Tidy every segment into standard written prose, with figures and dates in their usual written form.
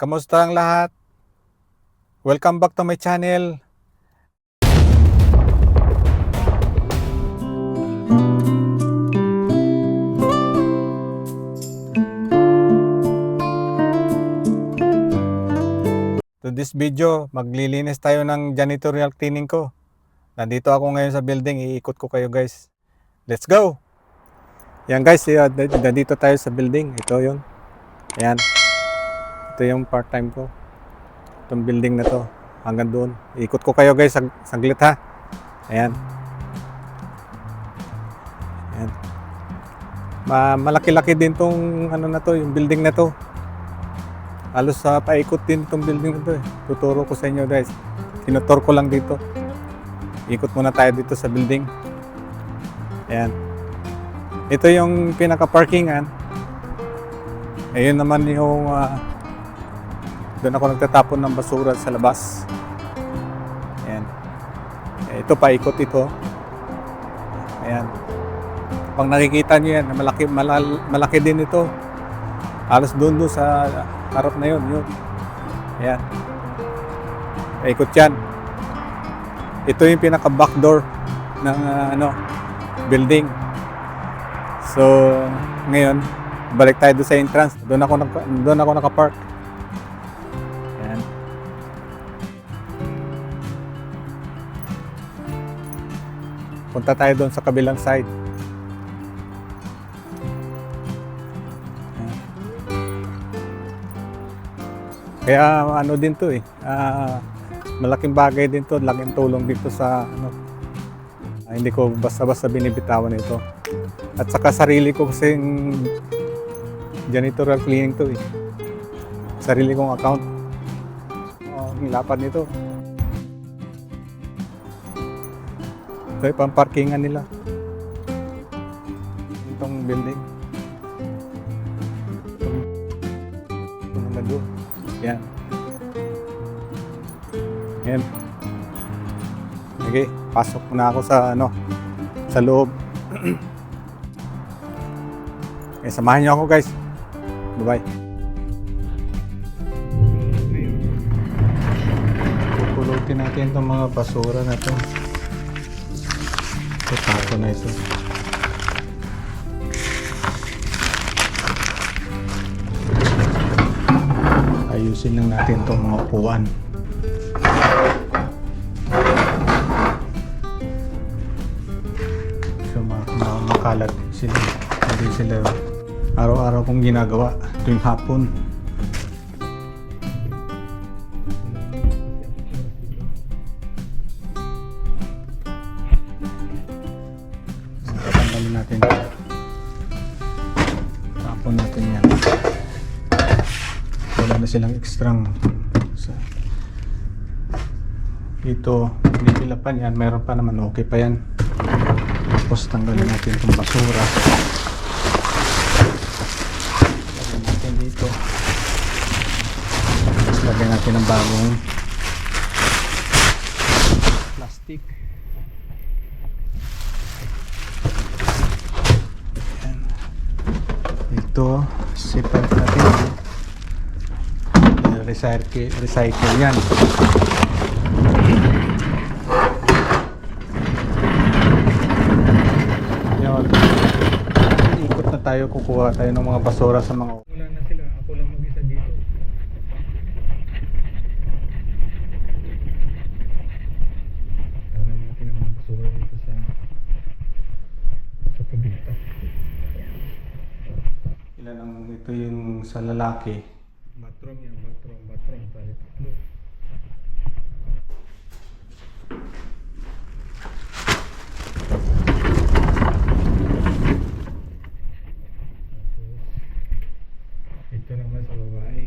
Kamusta ang lahat? Welcome back to my channel. To this video, maglilinis tayo ng janitorial cleaning ko. Nandito ako ngayon sa building, iikot ko kayo guys. Let's go! Yan guys, nandito tayo sa building. Ito yun. Ayan. Ito yung part-time ko. Itong building na to. Hanggang doon. Iikot ko kayo guys, saglit ha. Ayan. Ayan. Malaki-laki din tong ano na to, yung building na to. Halos sa paikot din itong building na to eh. Tuturo ko sa inyo guys. Tinutur ko lang dito. Ikot muna tayo dito sa building. Ayan. Ito yung pinaka-parkingan. Ayun naman yung doon ako nagtatapon ng basura sa labas. Ayan. Ito paikot ito. Ayan. Pag nakikita nyo yan, malaki din ito. Halos doon sa harap na yun. Ayan. Paikot yan. Ito yung pinaka-back door ng building. So, ngayon, balik tayo doon sa entrance. Doon ako nakapark. Ayan. Punta tayo doon sa kabilang side. Ayan. Kaya ano din to eh. Malaking bagay din to, laking tulong dito sa hindi ko basta-basta binibitawan ito. At saka sarili ko kasing janitorial cleaning to eh. Sarili kong account. Ang lapad nito. Ito yung pamparkingan nila. Itong building. Itong nando. Yan. Yan. Okay, pasok muna ako sa sa loob. Okay, samahan niyo ako guys. Bye-bye. Pupulutin natin itong mga basura na ito. Ito, tapo na ito. Ayusin lang natin itong mga upuan. So, makalat sila. Hindi sila araw-araw kong ginagawa tuwing hapon. Tatanggalin natin. Tapon natin yan. Wala na silang ekstrang dito. Pinipilapan yan. Mayroon pa naman. Okay pa yan. Tapos tanggalin natin itong basura. Dito. Tapos lagyan natin ng bagong plastic. Ayan. Ito, separate natin. Recycle yan. Ayan. Ikot na tayo, kukuha tayo ng mga basura sa mga ito yung sa lalaki. Bathroom yan, bathroom. Tatlo. Ito naman sa babae.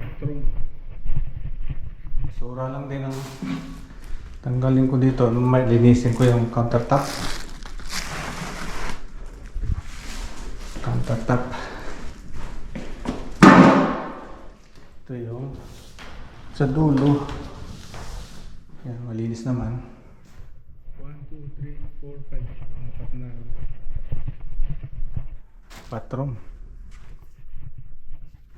Bathroom. Basura lang din ang tanggalin ko dito. Linisin ko yung countertop. Countertop. Ito yung sa dulo. Yan, malinis naman. 1, 2, 3, 4, 5. Apat na bathroom.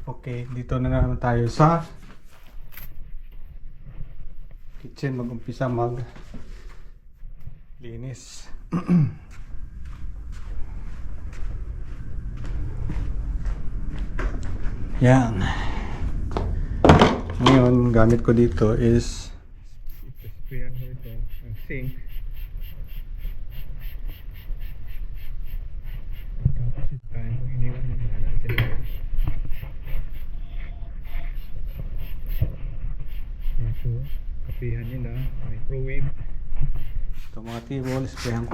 Okay, dito na naman tayo sa kitchen. Mag-umpisa linis. Yan. Ngayon, gamit ko dito is sprayan ko ito, ang sink. Tapos ito tayo kung iniwan mo na sila. Ito, kapihan nila, microwave. Ito mga table, sprayan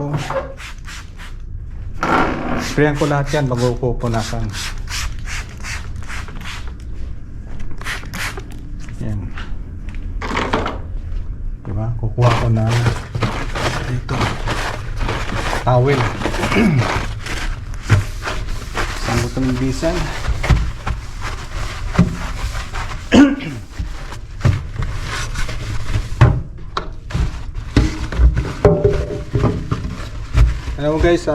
ko lahat yan bago ko punasan. Yan. Diba? Kukuha ko na dito towel. Saan ko itong bisan? Alam mo guys,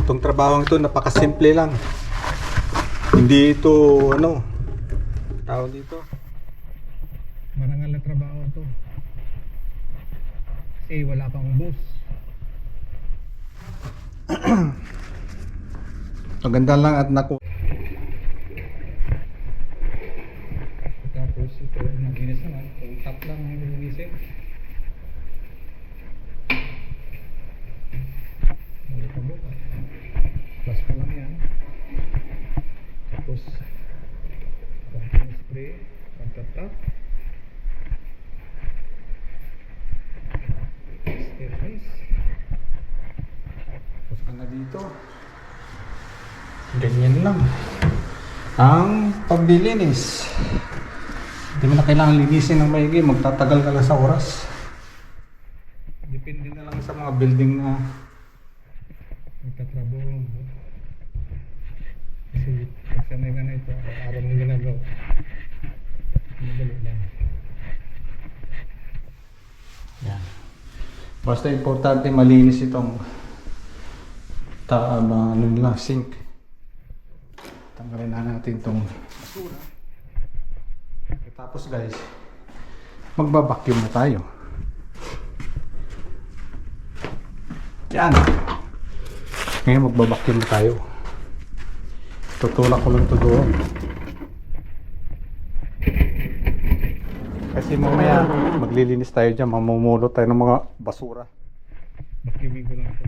itong trabahong ito napakasimple lang. Hindi ito tawag dito, marangal na trabaho ito kasi wala pang boss. Maganda lang at tapos ito naglinis naman, yung top lang ang nilinisin. Plus pa lang yan. Tapos spray, pagtatap, staircase. Tapos ka na dito. Ganyan lang ang paglilinis. Hindi mo na kailangan linisin ng maigi, magtatagal ka lang sa oras. Depende na lang sa mga building na nagtatrabaho. Kasi sanay ka na ito, araw mong ginagawa. Madali lang. Yan. Basta importante malinis itong sink. Tanggalin na natin itong basura. Tapos guys, magbabacuum na tayo. Yan. Ngayon magbabacuum na tayo. Tutulak ko lang ito doon. Kasi mamaya maglilinis tayo dyan, mamumulot tayo ng mga basura. Vacuuming ko lang ito.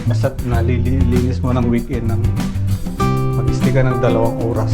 Basta't nalilinis mo ng weekend ng mag-stay ka ng 2 oras.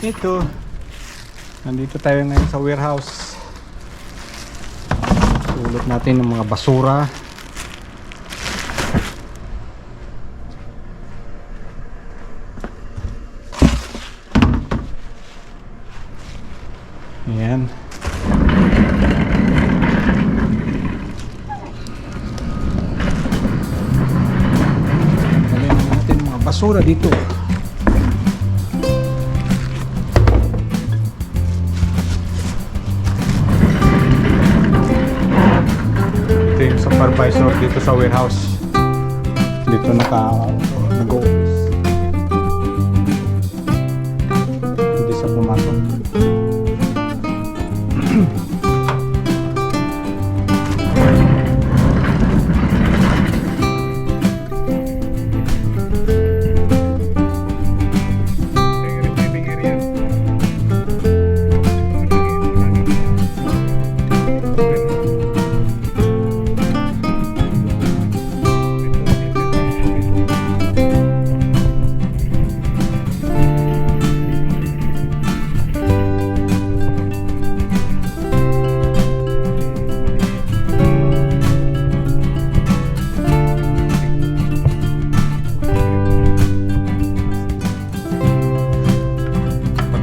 Ito, nandito tayo ngayon sa warehouse. Ulot natin ng mga basura. Ayan. Dalhin natin mga basura dito. Ito yung supervisor dito sa warehouse. Dito nag-office. Hindi siya pumasok.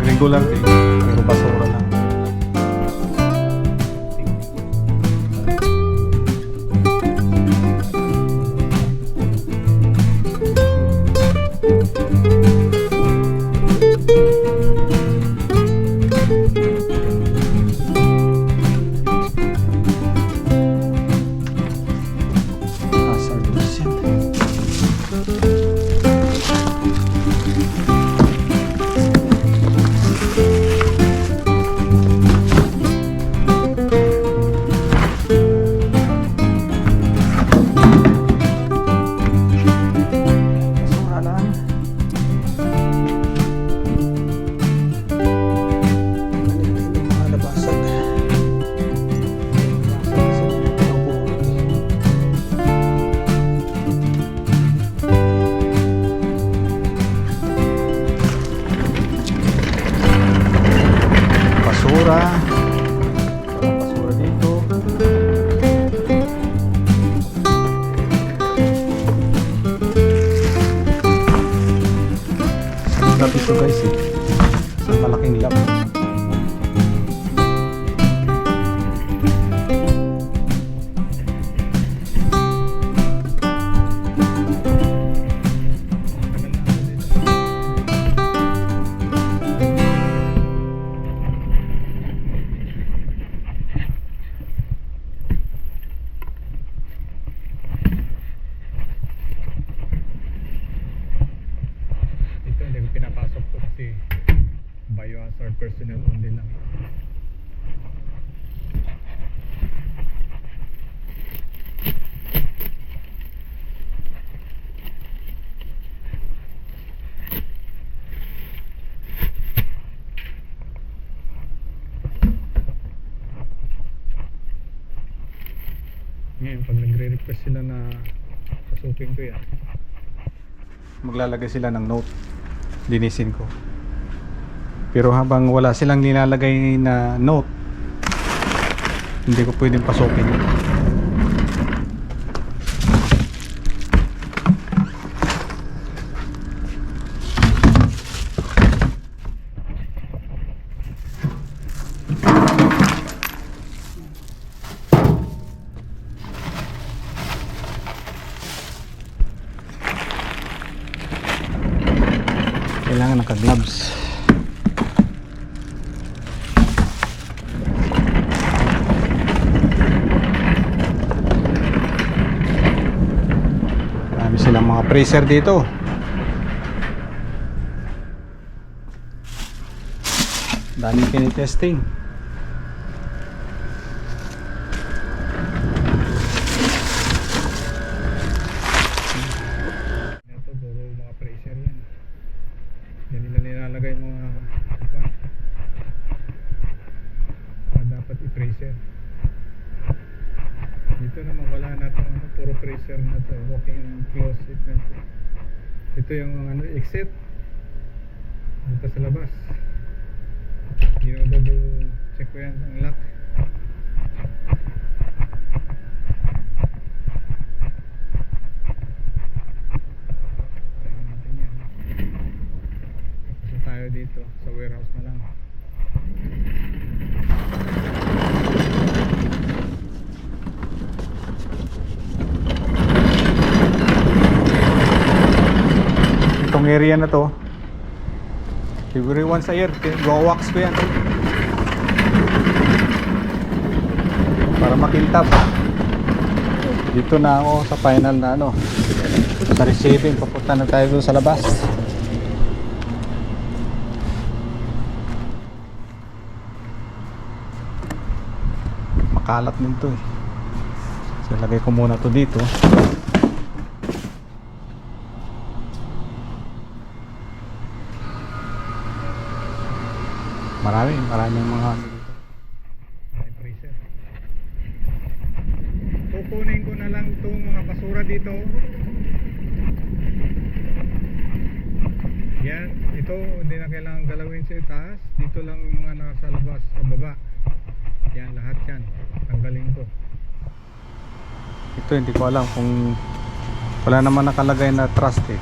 Regular day, puro basura lang. Hazardous yan. Walang basura dito. Sa lab ito guys eh. Sa malaking lab. Pinapasok ko kasi biohazard personnel only lang. Ngayon pag nagre-request sila na pasukin ko yan, maglalagay sila ng note, linisin ko. Pero habang wala silang nilalagay na note, hindi ko pwedeng pasukin yun. Kailangan naka-gloves. Marami silang mga freezer dito. Daming pinitesting. Yan nila nilalagay mga dapat i-freezer. Dito naman wala na itong puro freezer na to, walk-in closet na to. Ito yung exit dito sa labas. Double check ko yan ang lock. Tayo natin yan. Tapos tayo dito sa warehouse na lang. Itong area na to, every once a year, go-wax ko yan para makintap. Dito na ako sa final na ano, sa receiving. Papunta na tayo doon sa labas. Makalat din to eh. So lagay ko muna to dito. Maraming mga ano dito. May freezer. Kukunin ko na lang itong mga basura dito. Yan, ito hindi na kailangan galawin sa itaas. Dito lang yung mga nasa labas, sa baba. Yan, lahat yan. Tanggalin ko. Ito hindi ko alam kung wala naman nakalagay na trust eh.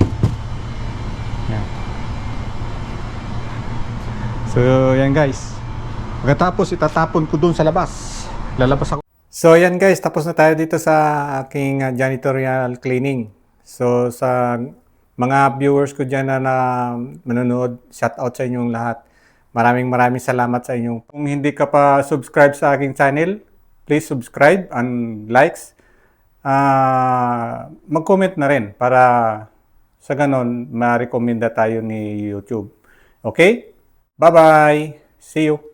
Yan. So yan guys, pagkatapos itatapon ko dun sa labas, lalabas ako. So yan guys, tapos na tayo dito sa aking janitorial cleaning. So sa mga viewers ko dyan na manonood, shout out sa inyong lahat. Maraming salamat sa inyong. Kung hindi ka pa subscribe sa aking channel, please subscribe and likes. Mag-comment na rin para sa ganon ma-recommenda tayo ni YouTube. Okay? Bye-bye. See you.